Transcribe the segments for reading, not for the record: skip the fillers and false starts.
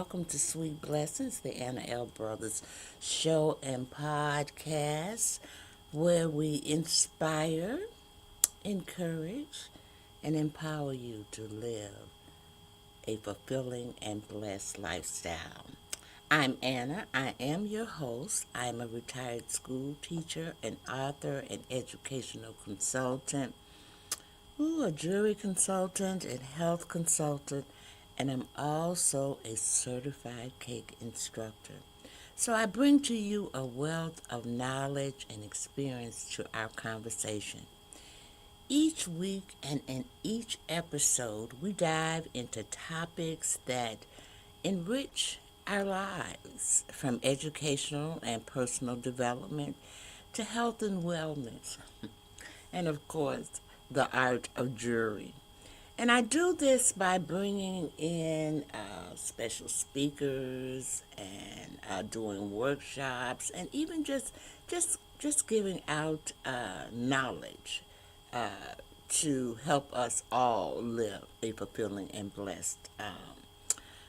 welcome to Sweet Blessings, the Anna L. Brothers show and podcast, where we inspire, encourage, and empower you to live a fulfilling and blessed lifestyle. I'm Anna. I am your host. I'm a retired school teacher, an author, an educational consultant, a jury consultant, and health consultant, and I'm also a certified cake instructor. So I bring to you a wealth of knowledge and experience to our conversation. Each week and in each episode, we dive into topics that enrich our lives, from educational and personal development to health and wellness, and of course, the art of jury. And I do this by bringing in special speakers and doing workshops, and even just giving out knowledge to help us all live a fulfilling and blessed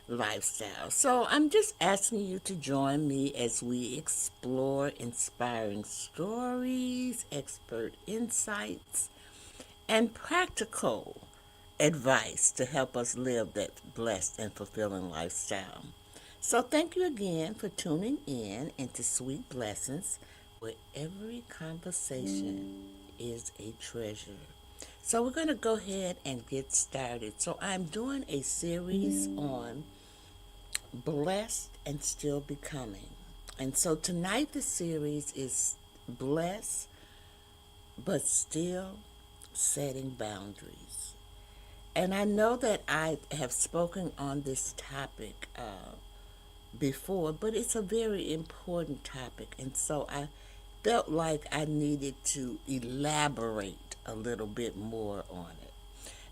lifestyle. So I'm just asking you to join me as we explore inspiring stories, expert insights, and practical advice to help us live that blessed and fulfilling lifestyle. So thank you again for tuning in into Sweet Blessings, where every conversation is a treasure. So we're going to go ahead and get started. So I'm doing a series on blessed and still becoming. And so tonight the series is blessed but still setting boundaries. And I know that I have spoken on this topic before, but it's a very important topic. And so I felt like I needed to elaborate a little bit more on it.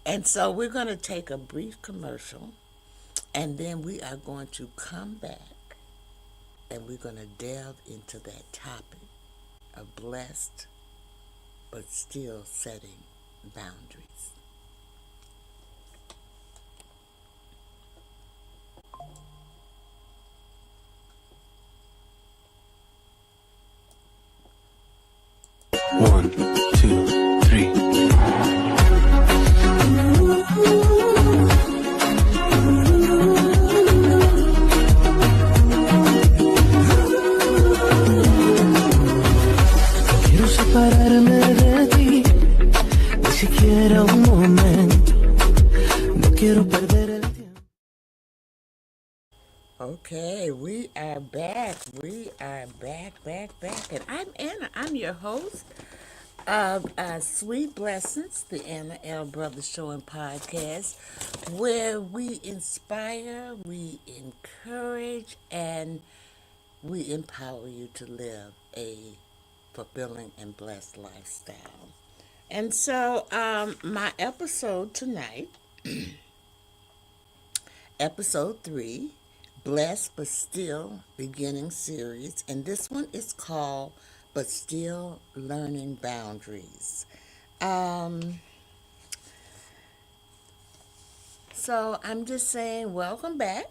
And so we're going to take a brief commercial, and then we are going to come back and we're going to delve into that topic of blessed but still setting boundaries. One, two, three. Quiero separarme de ti, ni siquiera un momento. No quiero perder el tiempo. Okay, we are back. We are back. And I'm Anna. I'm your host of Sweet Blessings, the Anna L. Brothers Show and Podcast, where we inspire, we encourage, and we empower you to live a fulfilling and blessed lifestyle. And so, my episode tonight, episode 3, Blessed But Still Beginning series, and this one is called But Still Learning Boundaries. So I'm just saying, welcome back.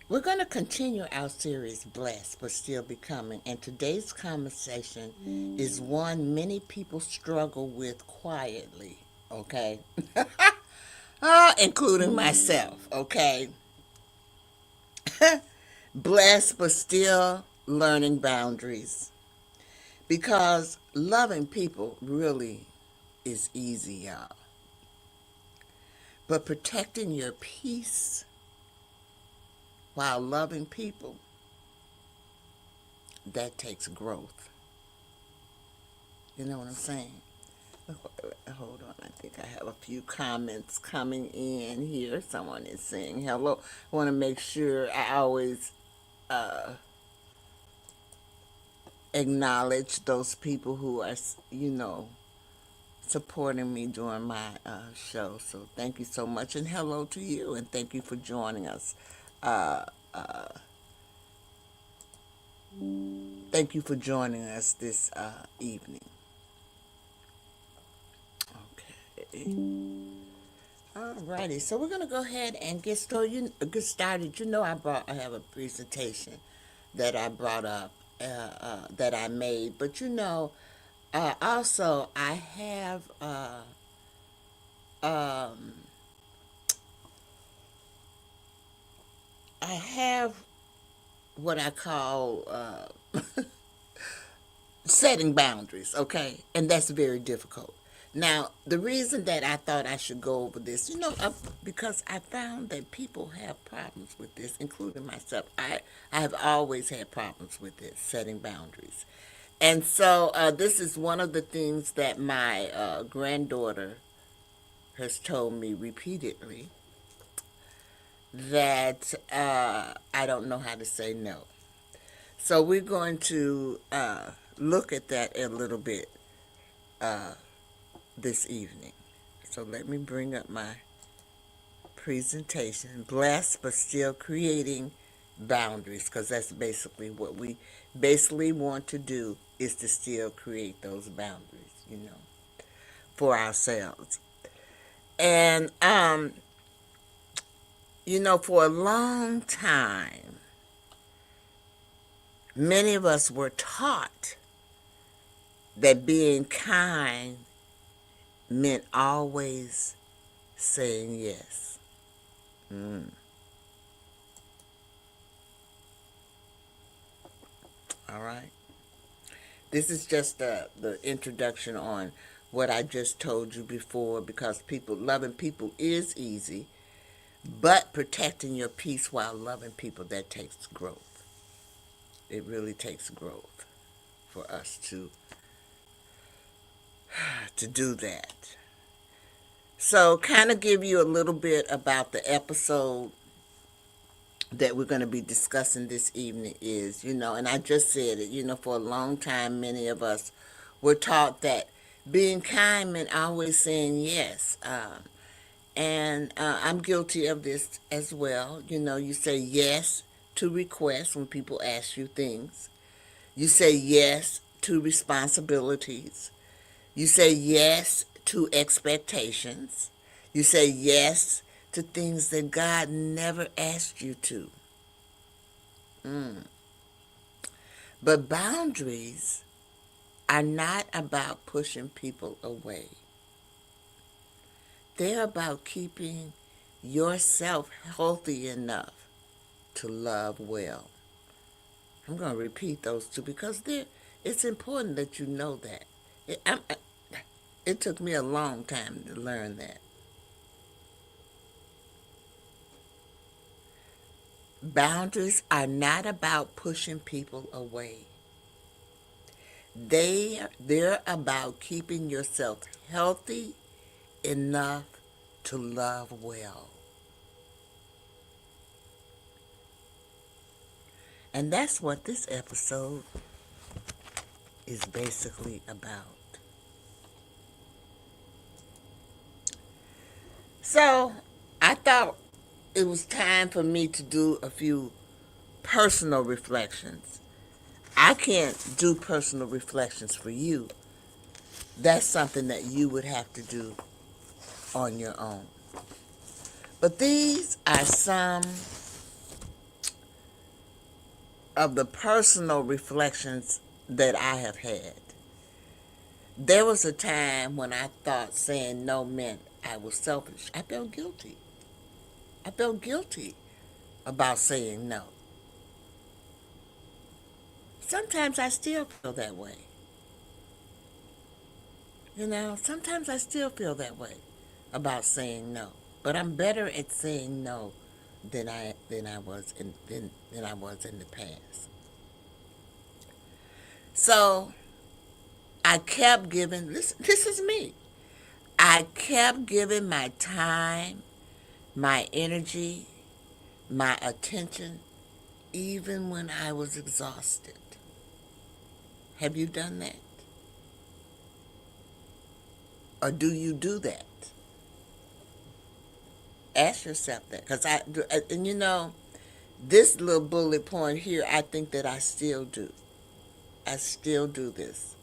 We're going to continue our series, Blessed But Still Becoming, and today's conversation is one many people struggle with quietly, okay? Including myself, okay? Blessed but still learning boundaries. Because loving people really is easy, y'all. But protecting your peace while loving people, that takes growth. You know what I'm saying? Hold on, I think I have a few comments coming in here. Someone is saying hello. I want to make sure I always acknowledge those people who are, supporting me during my show. So thank you so much, and hello to you, and thank you for joining us. Thank you for joining us this evening. Okay. Alrighty, so we're gonna go ahead and get started. Get started. You know, I have a presentation that I brought up, that I made, but also I have um, I have what I call setting boundaries, okay? And that's very difficult. Now, the reason that I thought I should go over this, because I found that people have problems with this, including myself. I have always had problems with this, setting boundaries. And so this is one of the things that my granddaughter has told me repeatedly, that I don't know how to say no. So we're going to look at that a little bit this evening. So let me bring up my presentation. Blessed but still creating boundaries, because that's basically what we basically want to do, is to still create those boundaries, for ourselves. And for a long time, many of us were taught that being kind meant always saying yes. All right. This is just the introduction on what I just told you before, because loving people is easy, but protecting your peace while loving people, that takes growth. It really takes growth for us to do that. So, kind of give you a little bit about the episode that we're going to be discussing this evening is, and I just said it, for a long time, many of us were taught that being kind meant always saying yes. And I'm guilty of this as well. You say yes to requests when people ask you things. You say yes to responsibilities. You say yes to expectations. You say yes to things that God never asked you to. But boundaries are not about pushing people away. They're about keeping yourself healthy enough to love well. I'm going to repeat those two because it's important that you know that. It took me a long time to learn that. Boundaries are not about pushing people away. They're about keeping yourself healthy enough to love well. And that's what this episode is basically about. So, I thought it was time for me to do a few personal reflections. I can't do personal reflections for you. That's something that you would have to do on your own. But these are some of the personal reflections that I have had. There was a time when I thought saying no meant I was selfish. I felt guilty. I felt guilty about saying no. Sometimes I still feel that way. Sometimes I still feel that way about saying no. But I'm better at saying no than I was in the past. So I kept giving this is me. I kept giving my time, my energy, my attention, even when I was exhausted. Have you done that? Or do you do that? Ask yourself that. Because this little bullet point here, I think that I still do. I still do this.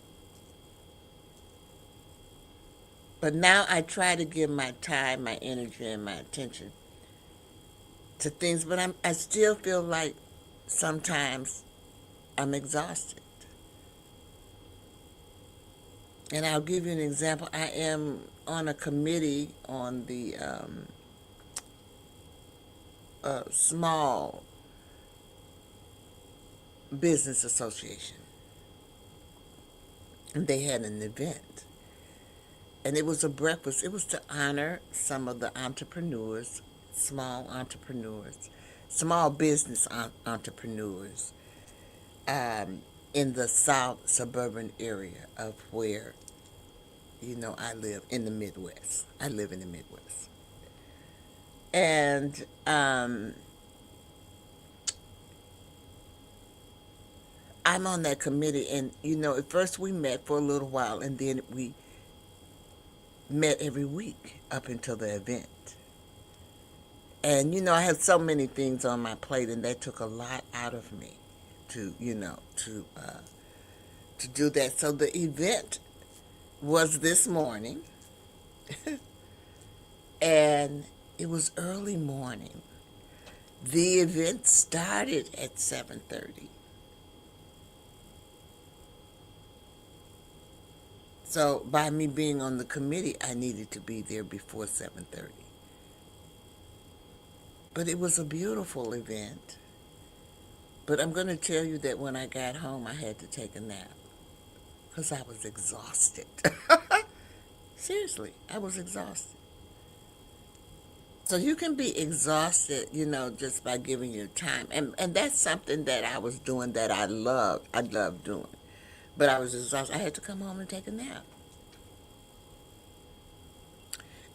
But now I try to give my time, my energy, and my attention to things, but I still feel like sometimes I'm exhausted. And I'll give you an example. I am on a committee on the Small Business Association. And they had an event. And it was a breakfast. It was to honor some of the entrepreneurs, small business entrepreneurs in the south suburban area of where, I live in the Midwest. I live in the Midwest. And I'm on that committee, and at first we met for a little while, and then we met every week up until the event. And I had so many things on my plate, and that took a lot out of me to to do that. So the event was this morning, and it was early morning. The event started at 7:30. So by me being on the committee, I needed to be there before 7:30. But it was a beautiful event. But I'm going to tell you that when I got home, I had to take a nap because I was exhausted. Seriously, I was exhausted. So you can be exhausted, just by giving your time. And that's something that I was doing that I loved. I loved doing. But I was exhausted. I had to come home and take a nap.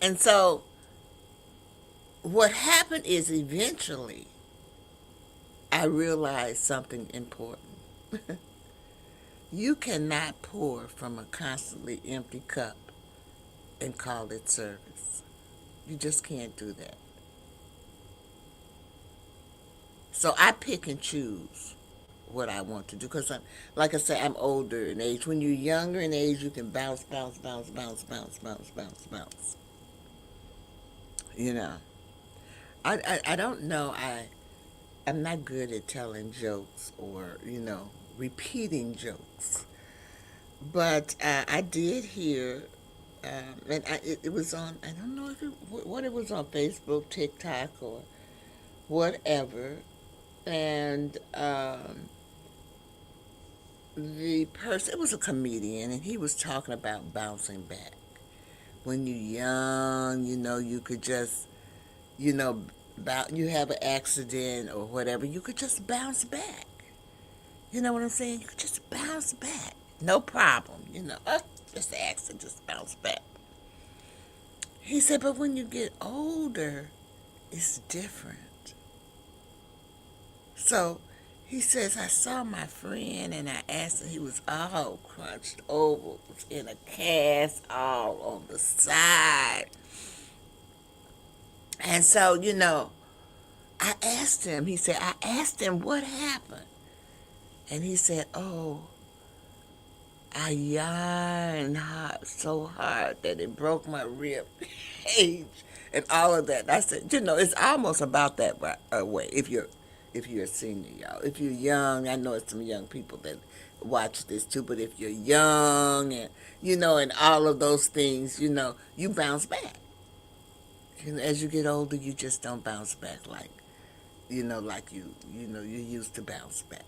And so what happened is eventually I realized something important. You cannot pour from a constantly empty cup and call it service. You just can't do that. So I pick and choose what I want to do because, like I say, I'm older in age. When you're younger in age, you can bounce, bounce, bounce, bounce, bounce, bounce, bounce, bounce. I don't know. I'm not good at telling jokes or, repeating jokes. But I did hear, and it was on, I don't know what it was on Facebook, TikTok, or whatever. And the person, it was a comedian, and he was talking about bouncing back. When you're young, you could just, you have an accident or whatever, you could just bounce back. You know what I'm saying? You could just bounce back. No problem, just an accident, just bounce back. He said, but when you get older, it's different. So he says, I saw my friend and I asked him, he was all crunched over, was in a cast all on the side. And so, I asked him, I asked him what happened. And he said, oh, I yawned so hard that it broke my rib cage and all of that. And I said, it's almost about that way if you're a senior, y'all. If you're young, I know it's some young people that watch this too, but if you're young and, and all of those things, you bounce back. As you get older, you just don't bounce back like you used to bounce back.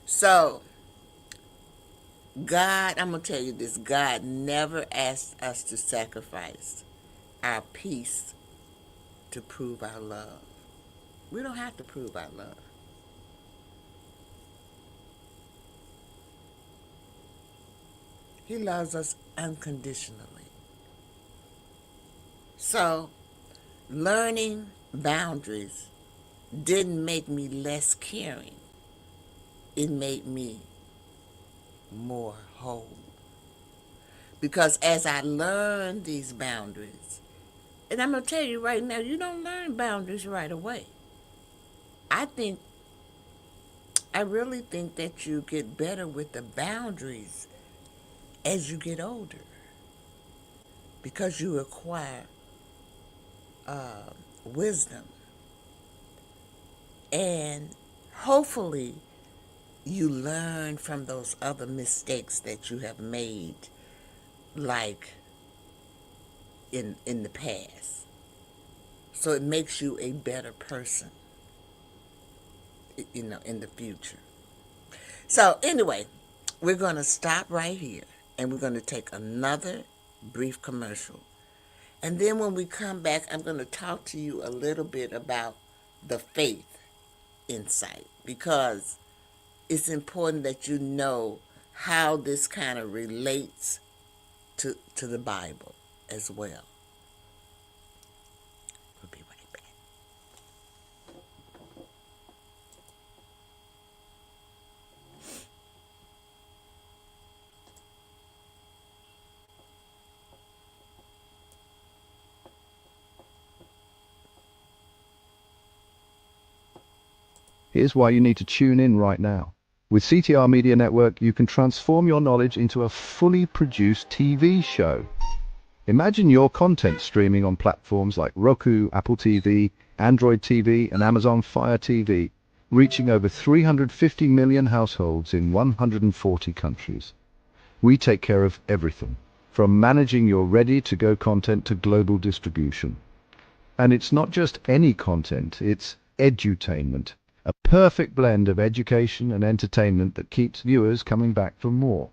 So, God, I'm going to tell you this, God never asked us to sacrifice our peace to prove our love. We don't have to prove our love. He loves us unconditionally. So, learning boundaries didn't make me less caring. It made me more whole. Because as I learned these boundaries, and I'm going to tell you right now, you don't learn boundaries right away. I really think that you get better with the boundaries as you get older. because you acquire wisdom, and hopefully you learn from those other mistakes that you have made, like in the past. So it makes you a better person, in the future. So anyway, we're going to stop right here, and we're going to take another brief commercial. And then when we come back, I'm going to talk to you a little bit about the faith insight, because it's important that you know how this kind of relates to the Bible as well. We'll be right back. Here's why you need to tune in right now. With CTR Media Network, you can transform your knowledge into a fully produced TV show. Imagine your content streaming on platforms like Roku, Apple TV, Android TV, and Amazon Fire TV, reaching over 350 million households in 140 countries. We take care of everything, from managing your ready-to-go content to global distribution. And it's not just any content, it's edutainment. A perfect blend of education and entertainment that keeps viewers coming back for more.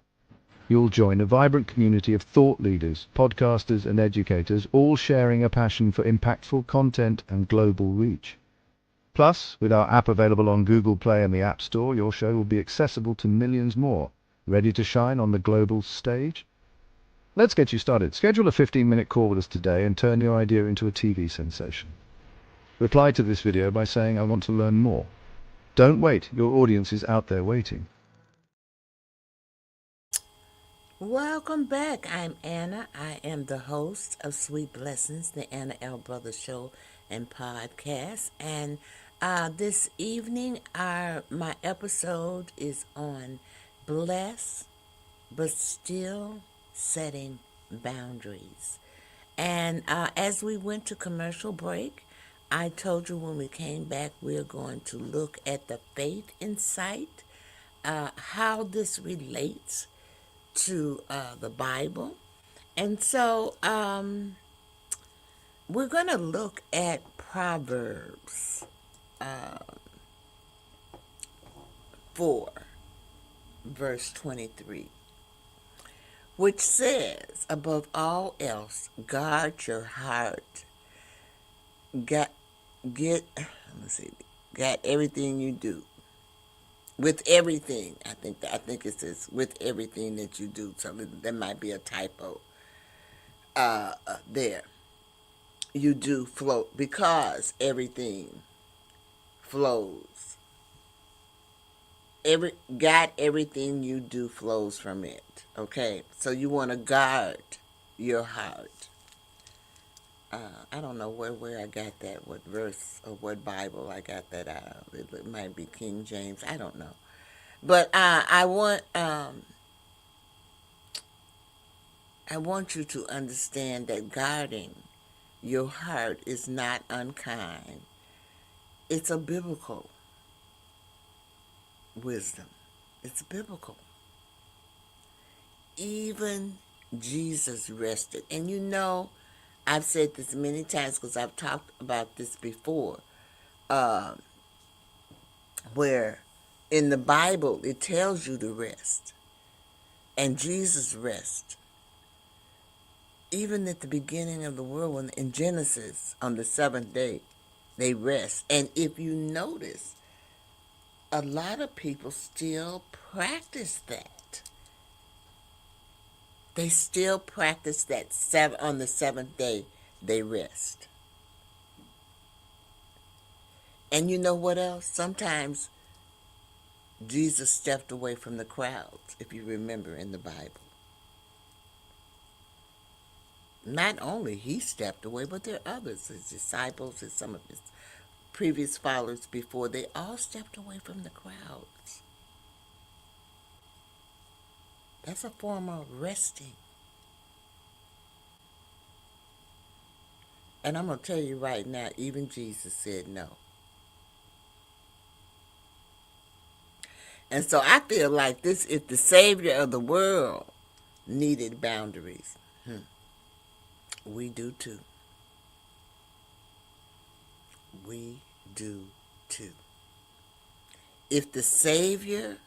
You'll join a vibrant community of thought leaders, podcasters and educators, all sharing a passion for impactful content and global reach. Plus, with our app available on Google Play and the App Store, your show will be accessible to millions more, ready to shine on the global stage. Let's get you started. Schedule a 15-minute call with us today and turn your idea into a TV sensation. Reply to this video by saying, "I want to learn more." Don't wait, your audience is out there waiting. Welcome back. I'm Anna. I am the host of Sweet Blessings, the Anna L. Brothers Show and Podcast. And this evening, my episode is on Bless, but Still Setting Boundaries. And as we went to commercial break, I told you when we came back, we're going to look at the faith insight, how this relates to the Bible. And so we're going to look at Proverbs 4, verse 23, which says, above all else, guard your heart. Got everything you do. With everything, I think it says with everything that you do. So there might be a typo there. You do flow, because everything flows. Everything you do flows from it. Okay, so you want to guard your heart. I don't know where I got that, what verse or what Bible I got that out of. It might be King James. I don't know. But I want you to understand that guarding your heart is not unkind. It's a biblical wisdom. It's biblical. Even Jesus rested. And I've said this many times because I've talked about this before, where in the Bible it tells you to rest. And Jesus rests. Even at the beginning of the world, in Genesis, on the seventh day, they rest. And if you notice, a lot of people still practice that. They still practice that on the seventh day, they rest. And you know what else? Sometimes Jesus stepped away from the crowds, if you remember in the Bible. Not only he stepped away, but there are others, his disciples and some of his previous followers before, they all stepped away from the crowds. That's a form of resting. And I'm going to tell you right now, even Jesus said no. And so I feel like this, if the Savior of the world needed boundaries, we do too. We do too. If the Savior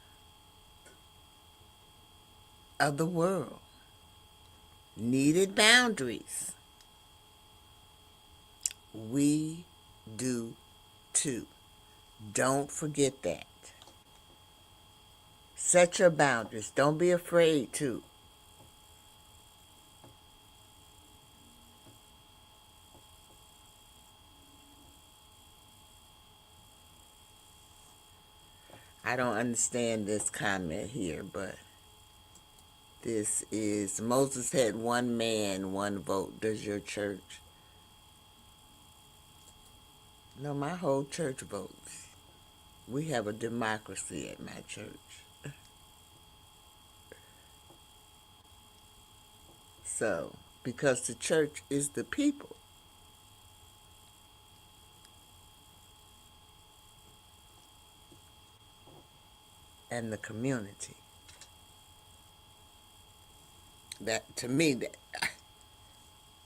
of the world needed boundaries, we do too. Don't forget that. Set your boundaries. Don't be afraid to. I don't understand this comment here, but this is, Moses had one man, one vote. Does your church? No, my whole church votes. We have a democracy at my church. So, because the church is the people. And the community. That, to me,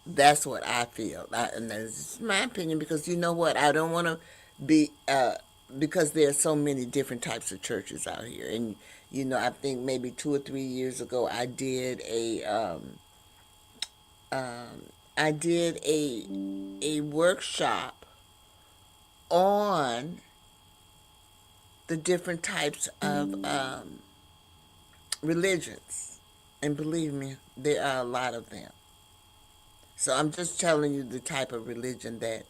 that's what I feel. And that's my opinion, because you know what? I don't want to be, because there are so many different types of churches out here. And, you know, I think maybe 2 or 3 years ago, I did a workshop on the different types of religions. And believe me, there are a lot of them. So I'm just telling you the type of religion that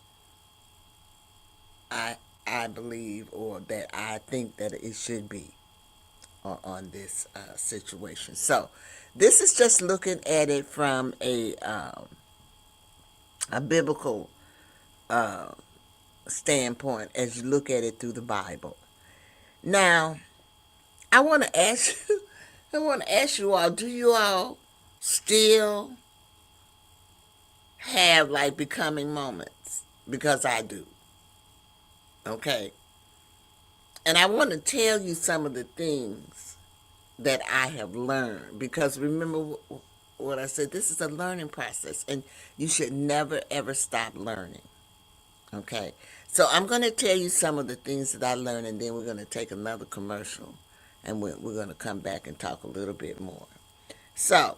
I believe, or that I think that it should be on this situation. So this is just looking at it from a biblical standpoint, as you look at it through the Bible. Now, I want to ask you all, do you all still have like becoming moments? Because I do. Okay. And I want to tell you some of the things that I have learned, because remember what I said, this is a learning process, and you should never ever stop learning. Okay. So I'm going to tell you some of the things that I learned, and then we're going to take another commercial, and we're going to come back and talk a little bit more. So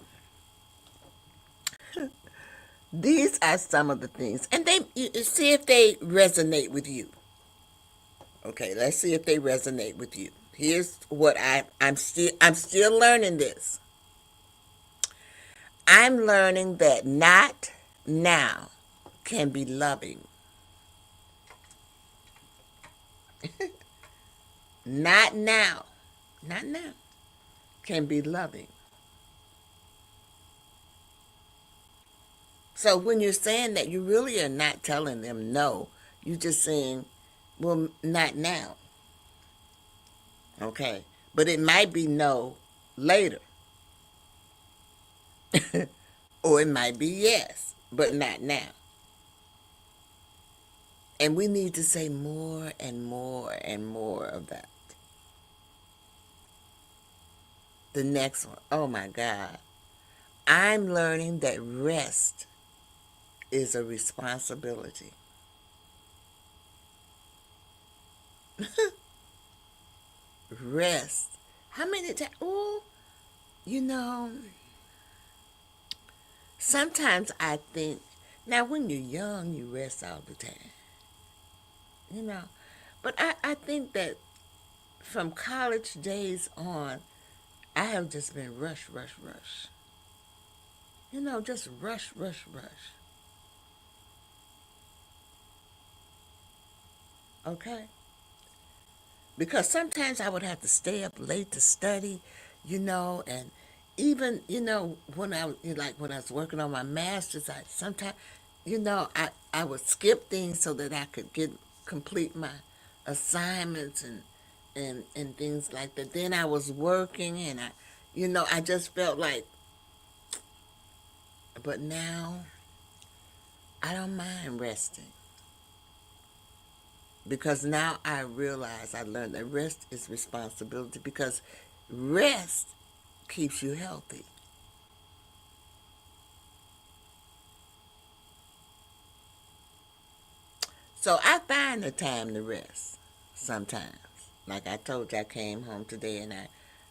these are some of the things, and you see if they resonate with you. Okay, let's see if they resonate with you. Here's what I'm still learning this. I'm learning that not now can be loving. Not now can be loving. So when you're saying that, you really are not telling them no. You're just saying, well, not now. Okay. But it might be no later. Or it might be yes, but not now. And we need to say more and more and more of that. The next one, oh my God. I'm learning that rest is a responsibility. Rest. How many times? Oh, you know, sometimes I think, now when you're young, you rest all the time. You know, but I think that from college days on, I have just been rush. You know, just rush. Okay? Because sometimes I would have to stay up late to study, you know, and even, you know, when I was working on my master's, sometimes, you know, I would skip things so that I could complete my assignments and things like that. Then I was working, and I just felt like, but now I don't mind resting. Because now I learned that rest is responsibility, because rest keeps you healthy. So I find the time to rest sometimes. Like I told you, I came home today and I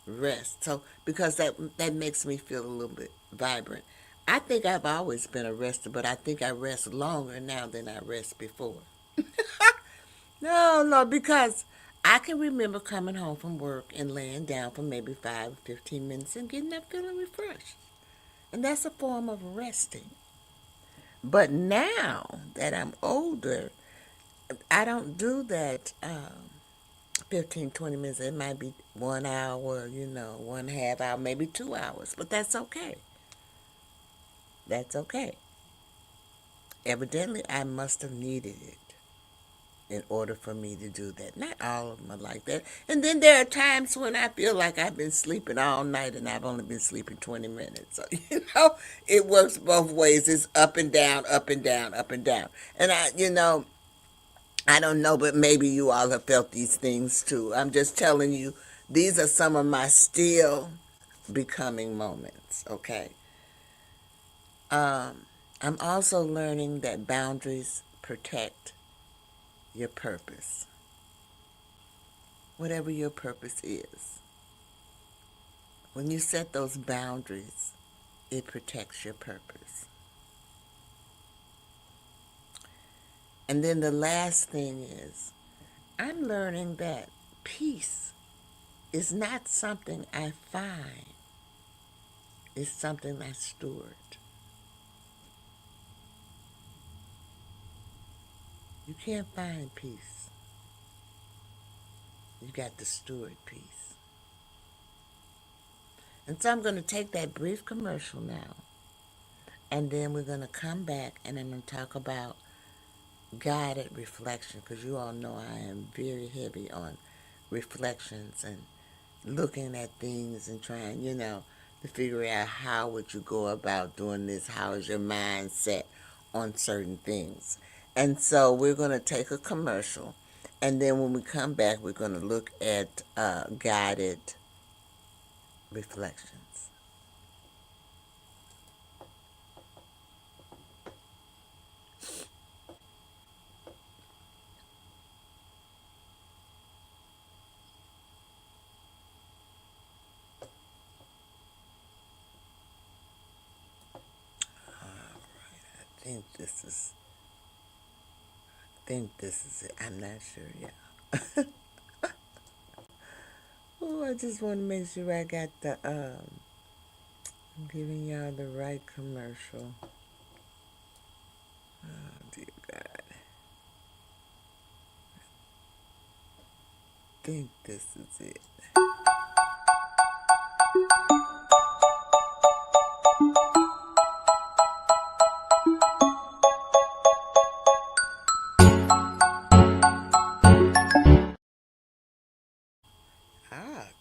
rest. So because that makes me feel a little bit vibrant. I think I've always been a rester, but I think I rest longer now than I rest before. No, because I can remember coming home from work and laying down for maybe 5 or 15 minutes and getting up feeling refreshed. And that's a form of resting. But now that I'm older, I don't do that 15, 20 minutes. It might be 1 hour, 1/2 hour, maybe 2 hours. But that's okay. That's okay. Evidently, I must have needed it in order for me to do that. Not all of them are like that. And then there are times when I feel like I've been sleeping all night and I've only been sleeping 20 minutes. So, it works both ways. It's up and down, up and down, up and down. And I don't know, but maybe you all have felt these things too. I'm just telling you, these are some of my still becoming moments, okay? I'm also learning that boundaries protect your purpose, whatever your purpose is. When you set those boundaries, it protects your purpose. And then the last thing is, I'm learning that peace is not something I find, it's something I steward. You can't find peace. You got to steward peace. And so I'm going to take that brief commercial now, and then we're going to come back and I'm going to talk about guided reflection, because you all know I am very heavy on reflections and looking at things and trying, to figure out how would you go about doing this, how is your mindset on certain things. And so we're going to take a commercial, and then when we come back, we're going to look at guided reflections. I think this is it. I'm not sure yet. Oh, I just want to make sure I got I'm giving y'all the right commercial. Oh, dear God. I think this is it.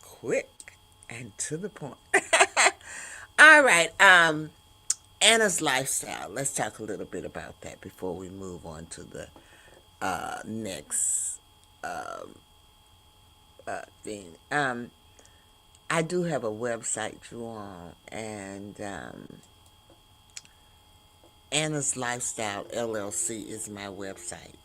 Quick and to the point. All right, Anna's lifestyle. Let's talk a little bit about that before we move on to the next thing. I do have a website, you all, and Anna's Lifestyle LLC is my website.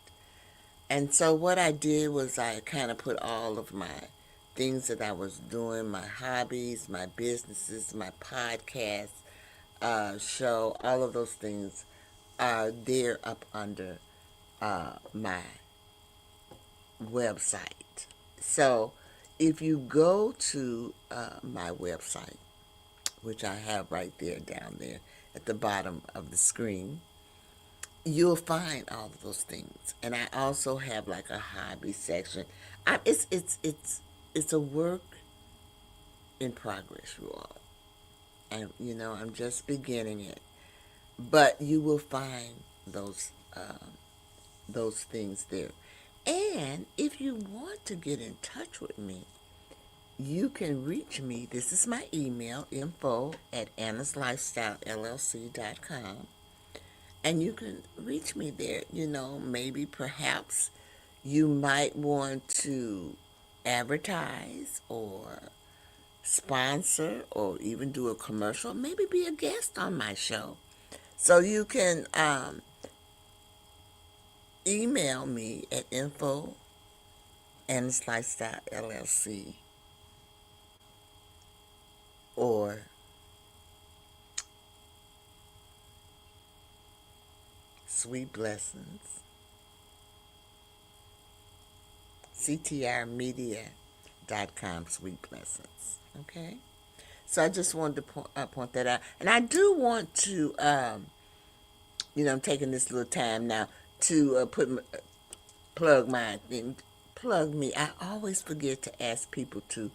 And so what I did was I kind of put all of my things that I was doing, my hobbies, my businesses, my podcast, show, all of those things are there up under my website. So if you go to my website, which I have right there down there at the bottom of the screen, you'll find all of those things. And I also have like a hobby section. It's a work in progress, you all. And I'm just beginning it, but you will find those things there. And if you want to get in touch with me, you can reach me. This is my email, info@annaslifestylellc.com. And you can reach me there. Maybe perhaps you might want to advertise or sponsor or even do a commercial, maybe be a guest on my show. So you can email me at info and lifestyle LLC or Sweet Blessings, ctrmedia.com, Sweet Blessings. Okay? So I just wanted to point that out. And I do want to, I'm taking this little time now to plug my thing. Plug me. I always forget to ask people to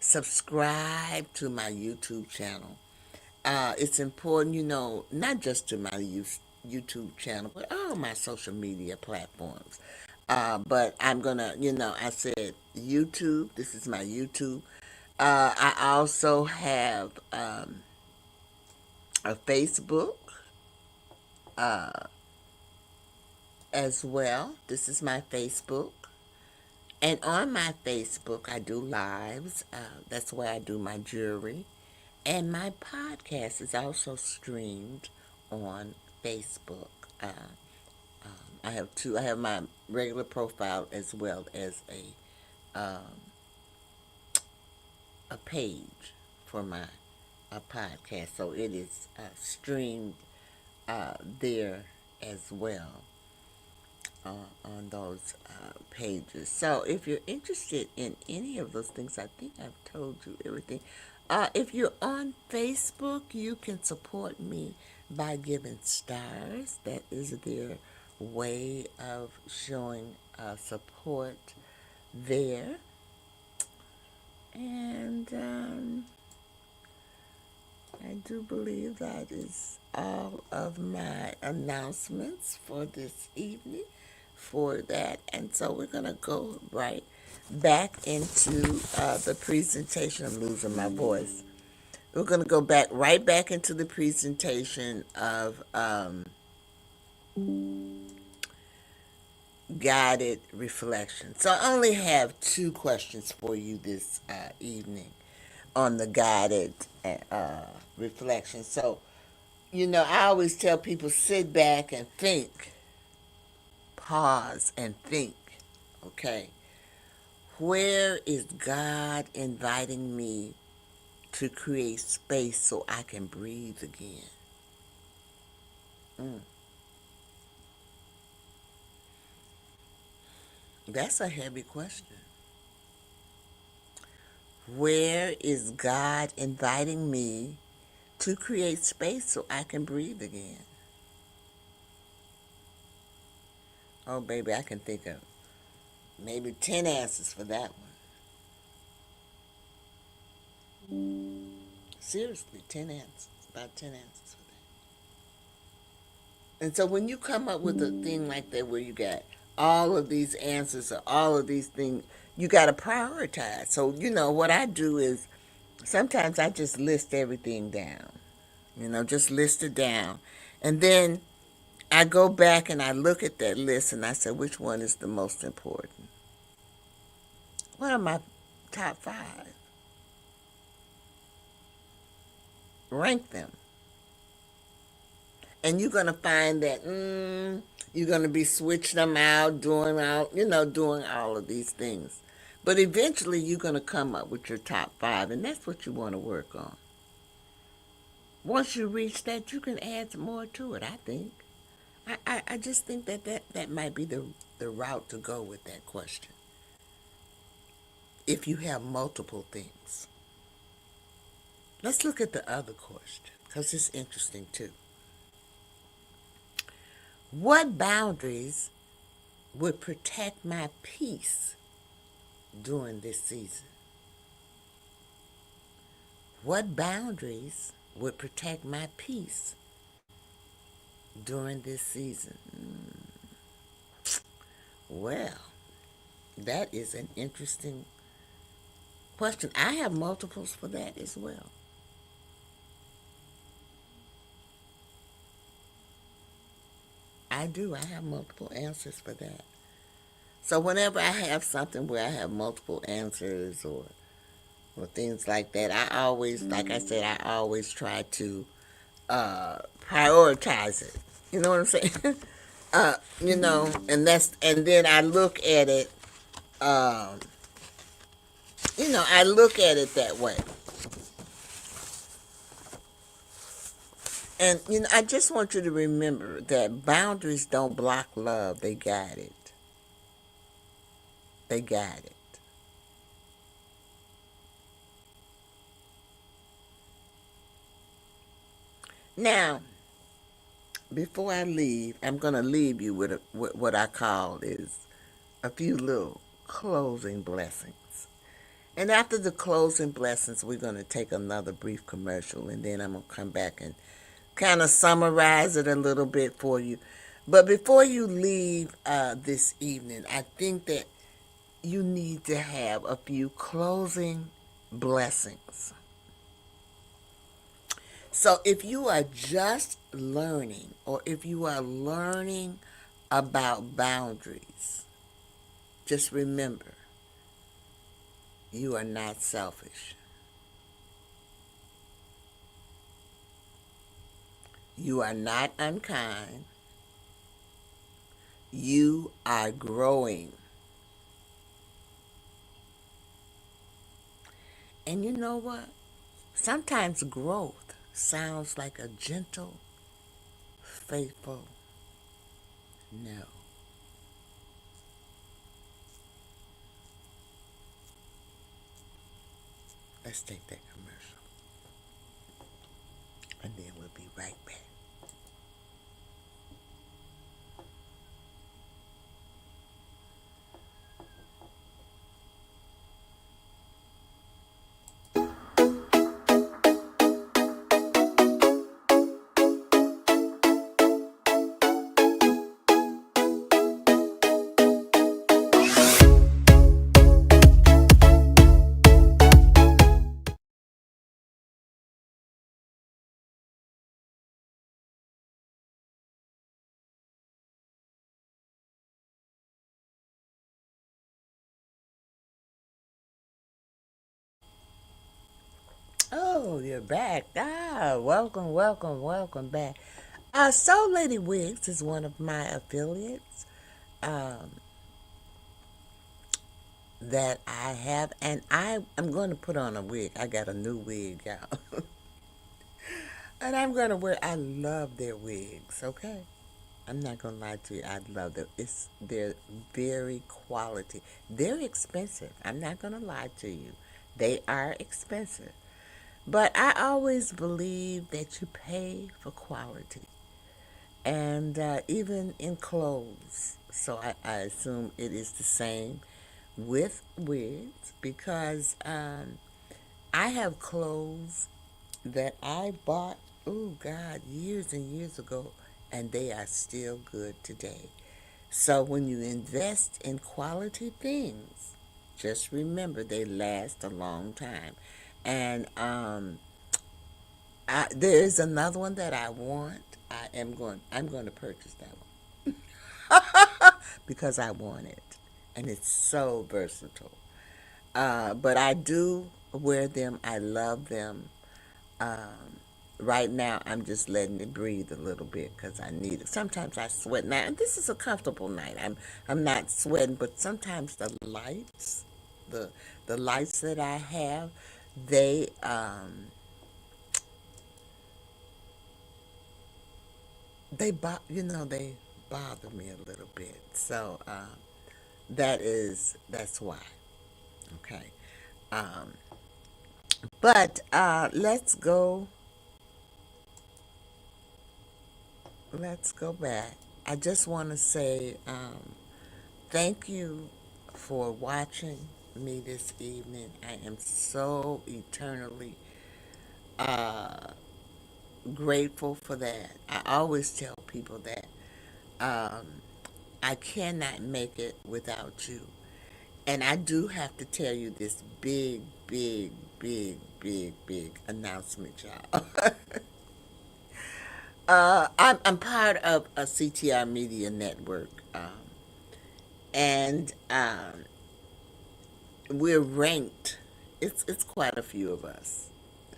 subscribe to my YouTube channel. It's important, not just to my YouTube channel, but all my social media platforms. But I'm gonna, I said YouTube. This is my YouTube. I also have a Facebook as well. This is my Facebook. And on my Facebook, I do lives. That's where I do my jewelry. And my podcast is also streamed on Facebook. I have two. I have my regular profile as well as a page for my podcast. So it is streamed there as well on those pages. So if you're interested in any of those things, I think I've told you everything. If you're on Facebook, you can support me by giving stars. That is their way of showing support there. And I do believe that is all of my announcements for this evening for that. And so we're going to go right back into the presentation. I'm losing my voice. We're going to go right back into the presentation of guided reflection. So I only have 2 questions for you this evening on the guided reflection. So, I always tell people sit back and think, pause and think, okay? Where is God inviting me to create space so I can breathe again? That's a heavy question. Where is God inviting me to create space so I can breathe again? Oh, baby, I can think of maybe 10 answers for that one. Seriously, 10 answers. About 10 answers for that. And so when you come up with a thing like that where you got all of these answers or all of these things, you got to prioritize. So, what I do is sometimes I just list everything down. Just list it down. And then I go back and I look at that list and I say, which one is the most important? What are my top 5? Rank them. And you're going to find that you're going to be switching them out, doing all of these things. But eventually you're going to come up with your top 5, and that's what you want to work on. Once you reach that, you can add some more to it, I think. I just think that might be the route to go with that question. If you have multiple things. Let's look at the other question, because it's interesting too. What boundaries would protect my peace during this season? What boundaries would protect my peace during this season? Well, that is an interesting question. I have multiples for that as well. I do. I have multiple answers for that. So whenever I have something where I have multiple answers or things like that, I always, like I said, I always try to prioritize it. You know what I'm saying? And then I look at it. Um, I look at it that way. And I just want you to remember that boundaries don't block love. They guide it. They guide it. Now, before I leave, I'm going to leave you with what I call is a few little closing blessings. And after the closing blessings, we're going to take another brief commercial, and then I'm going to come back and kind of summarize it a little bit for you. But before you leave this evening, I think that you need to have a few closing blessings. So if you are just learning, or if you are learning about boundaries, just remember, you are not selfish. You are not unkind. You are growing. And you know what? Sometimes growth sounds like a gentle, faithful no. Let's take that commercial. And then we'll be right back. Oh, you're back. Welcome, welcome, welcome back. Soul Lady Wigs is one of my affiliates um, that I have, and I'm going to put on a wig. I got a new wig out. And I'm going to wear, I love their wigs, okay? I'm not going to lie to you. I love them. They're very quality. They're expensive. I'm not going to lie to you. They are expensive. But I always believe that you pay for quality. And even in clothes. So I assume it is the same with wigs because I have clothes that I bought, oh God, years and years ago, and they are still good today. So when you invest in quality things, just remember they last a long time. And there is another one that I want. I'm going to purchase that one because I want it, and it's so versatile. But I do wear them. I love them. Um, right now, I'm just letting it breathe a little bit because I need it. Sometimes I sweat. Now, this is a comfortable night. I'm not sweating, but sometimes the the lights that I have, they they bother me a little bit. So that's why. Okay. Um, but let's go back. I just want to say thank you for watching me this evening. I am so eternally uh, grateful for that. I always tell people that um, I cannot make it without you. And I do have to tell you this big, big, big, big, big announcement, y'all. I'm part of a CTR Media Network, and we're ranked. It's quite a few of us.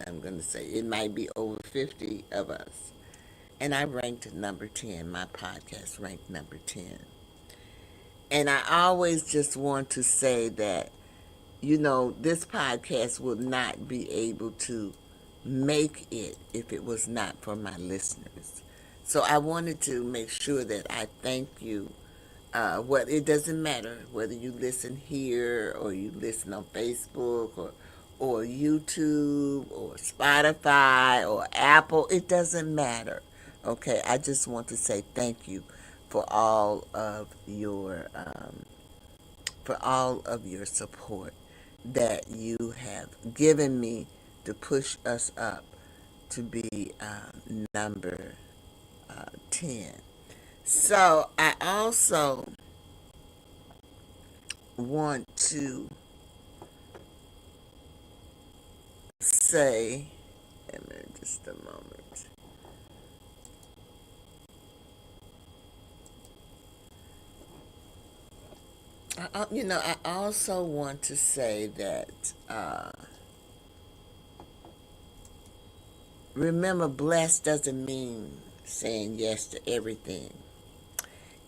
I'm going to say it might be over 50 of us, and I ranked number 10. My podcast ranked number 10, and I always just want to say that this podcast would not be able to make it if it was not for my listeners. So I wanted to make sure that I thank you. What it doesn't matter whether you listen here or you listen on Facebook or YouTube or Spotify or Apple. It doesn't matter. Okay, I just want to say thank you for all of your support that you have given me to push us up to be number 10. So I also want to say, just a moment. I also want to say that remember, blessed doesn't mean saying yes to everything.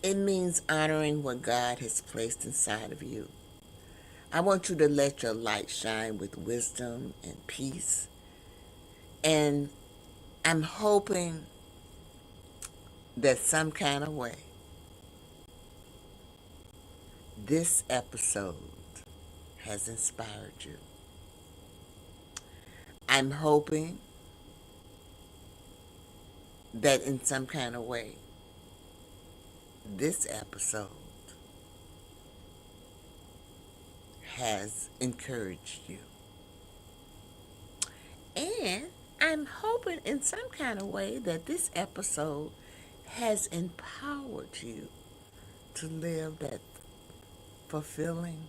It means honoring what God has placed inside of you. I want you to let your light shine with wisdom and peace. And I'm hoping that some kind of way this episode has inspired you. I'm hoping that in some kind of way this episode has encouraged you. And I'm hoping in some kind of way that this episode has empowered you to live that fulfilling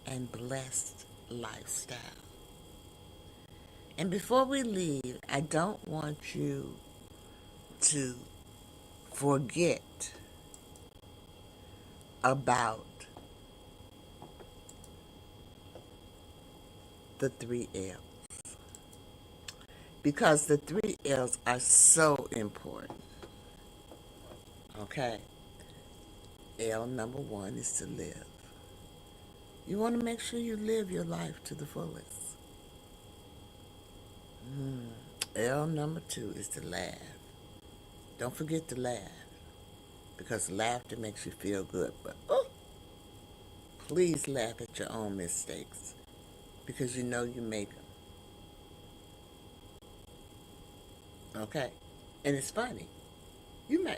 and blessed lifestyle. And before we leave, I don't want you to forget about the 3L's. Because the 3L's are so important. Okay? L number 1 is to live. You want to make sure you live your life to the fullest. L number 2 is to laugh. Don't forget to laugh. Because laughter makes you feel good. But please laugh at your own mistakes. Because you know you make them. Okay? And it's funny. You know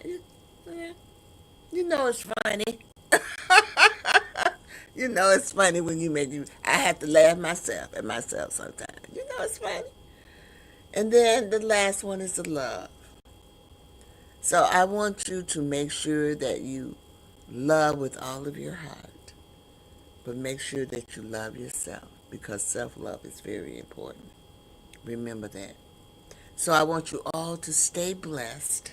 it's funny. You know it's funny when you make you. I have to laugh at myself sometimes. You know it's funny. And then the last one is the love. So I want you to make sure that you love with all of your heart. But make sure that you love yourself. Because self-love is very important. Remember that. So I want you all to stay blessed.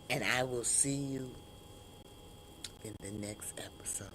And I will see you in the next episode.